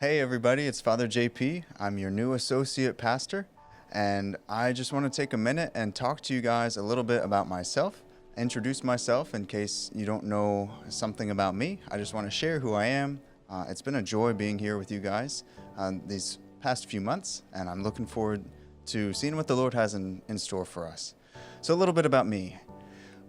Hey everybody, it's Father JP. I'm your new associate pastor, and I just want to take a minute and talk to you guys a little bit about myself, introduce myself in case you don't know something about me. I just want to share who I am. It's been a joy being here with you guys these past few months, and I'm looking forward to seeing what the Lord has in store for us. So a little bit about me.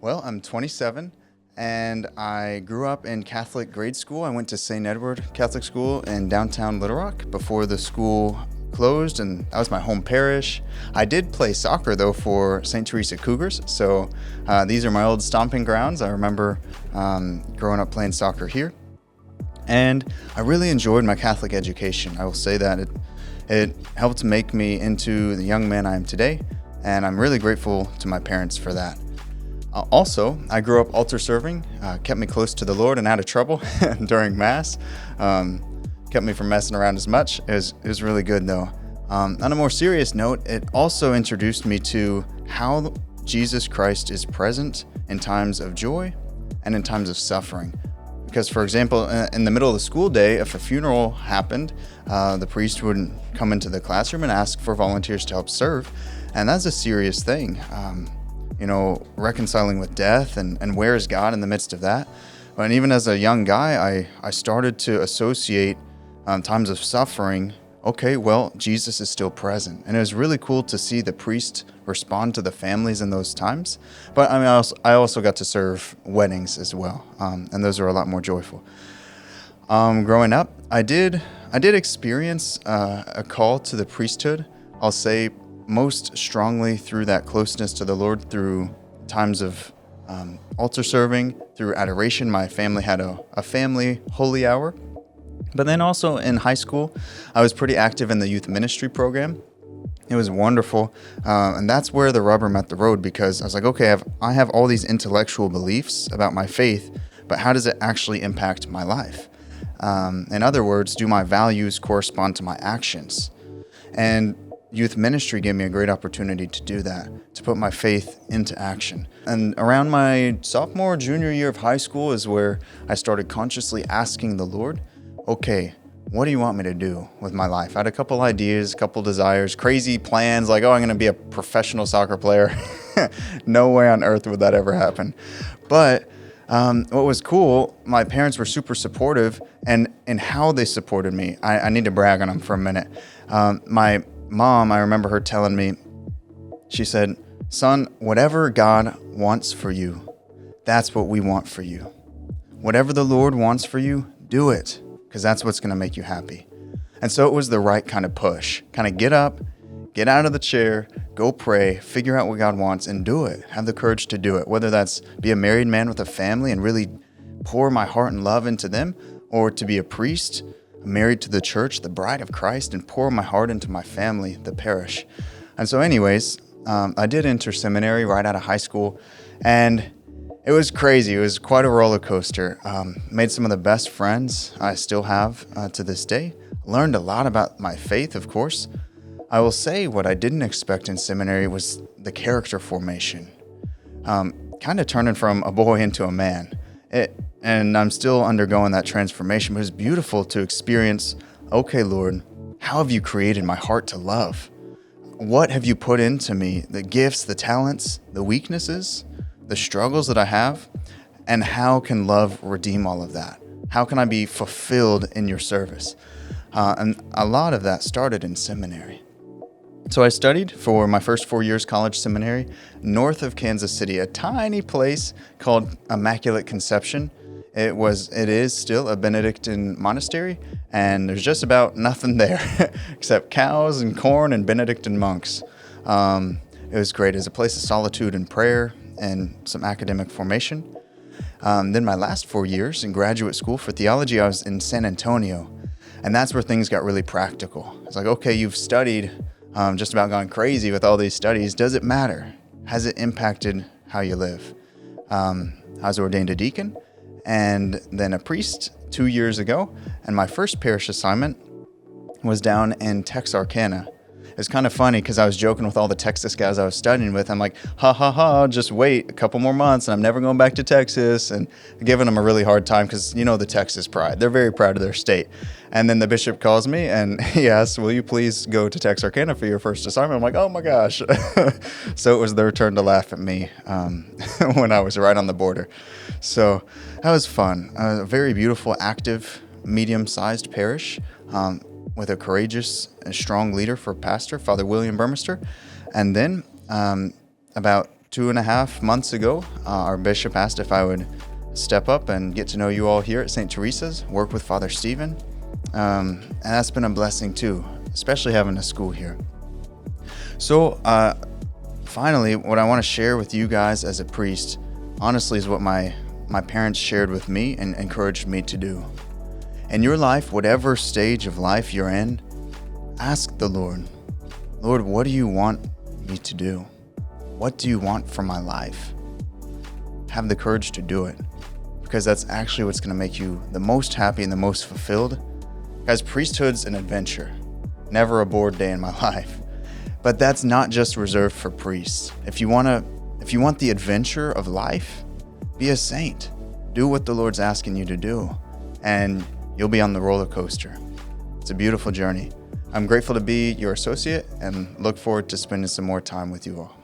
Well, I'm 27. And I grew up in Catholic grade school. I went to St. Edward Catholic School in downtown Little Rock before the school closed, and that was my home parish. I did play soccer, though, for St. Teresa Cougars, so these are my old stomping grounds. I remember growing up playing soccer here, and I really enjoyed my Catholic education. I will say that it helped make me into the young man I am today, and I'm really grateful to my parents for that. Also, I grew up altar serving, kept me close to the Lord and out of trouble during Mass. Kept me from messing around as much. It was really good, though. On a more serious note, it also introduced me to how Jesus Christ is present in times of joy and in times of suffering. Because, for example, in the middle of the school day, if a funeral happened, the priest would come into the classroom and ask for volunteers to help serve. And that's a serious thing. Reconciling with death and where is God in the midst of that. And even as a young guy, I started to associate times of suffering. Okay, well, Jesus is still present. And it was really cool to see the priest respond to the families in those times. But I also got to serve weddings as well. And those are a lot more joyful. Growing up, I did experience a call to the priesthood. I'll say most strongly through that closeness to the Lord, through times of altar serving, through adoration. My family had a family holy hour. But then also in high school, I was pretty active in the youth ministry program. It was wonderful. And that's where the rubber met the road, because I was like, okay, I have all these intellectual beliefs about my faith, but how does it actually impact my life? In other words, do my values correspond to my actions? And youth ministry gave me a great opportunity to do that, to put my faith into action. And around my sophomore, junior year of high school is where I started consciously asking the Lord, okay, what do you want me to do with my life? I had a couple ideas, a couple desires, crazy plans, like, I'm going to be a professional soccer player. No way on earth would that ever happen. But what was cool, my parents were super supportive, and in how they supported me, I need to brag on them for a minute. My mom, I remember her telling me, she said, son, whatever God wants for you, that's what we want for you. Whatever the Lord wants for you, do it, because that's what's going to make you happy. And so it was the right kind of push. Kind of get up, get out of the chair, go pray, figure out what God wants, and do it. Have the courage to do it, whether that's be a married man with a family and really pour my heart and love into them, or to be a priest married to the church, the bride of Christ, and pour my heart into my family, the parish. And so anyways, I did enter seminary right out of high school, and it was crazy. It was quite a roller coaster. Made some of the best friends I still have to this day. Learned a lot about my faith, of course. I will say what I didn't expect in seminary was the character formation. Kind of turning from a boy into a man. And I'm still undergoing that transformation, but it's beautiful to experience, okay, Lord, how have you created my heart to love? What have you put into me? The gifts, the talents, the weaknesses, the struggles that I have, and how can love redeem all of that? How can I be fulfilled in your service? And a lot of that started in seminary. So I studied for my first 4 years college seminary north of Kansas City, a tiny place called Immaculate Conception. It is still a Benedictine monastery, and there's just about nothing there except cows and corn and Benedictine monks. It was great. It was a place of solitude and prayer and some academic formation. Then my last 4 years in graduate school for theology, I was in San Antonio, and that's where things got really practical. It's like, okay, you've studied, just about gone crazy with all these studies. Does it matter? Has it impacted how you live? I was ordained a deacon and then a priest 2 years ago. And my first parish assignment was down in Texarkana. it's kind of funny because I was joking with all the Texas guys I was studying with. I'm like, ha ha ha, just wait a couple more months and I'm never going back to Texas, and giving them a really hard time because the Texas pride. They're very proud of their state. And then the bishop calls me and he asks, will you please go to Texarkana for your first assignment? I'm like, oh my gosh. So it was their turn to laugh at me when I was right on the border. So that was fun. A very beautiful, active, medium-sized parish with a courageous and strong leader for pastor, Father William Burmester. And then about 2.5 months ago, our bishop asked if I would step up and get to know you all here at St. Teresa's, work with Father Stephen. And that's been a blessing too, especially having a school here. So finally, what I want to share with you guys as a priest, honestly, is what my parents shared with me and encouraged me to do. In your life, whatever stage of life you're in, ask the Lord, Lord, what do you want me to do? What do you want for my life? Have the courage to do it, because that's actually what's going to make you the most happy and the most fulfilled. Guys, priesthood's an adventure, never a bored day in my life. But that's not just reserved for priests. If you want the adventure of life, be a saint. Do what the Lord's asking you to do, and you'll be on the roller coaster. It's a beautiful journey. I'm grateful to be your associate and look forward to spending some more time with you all.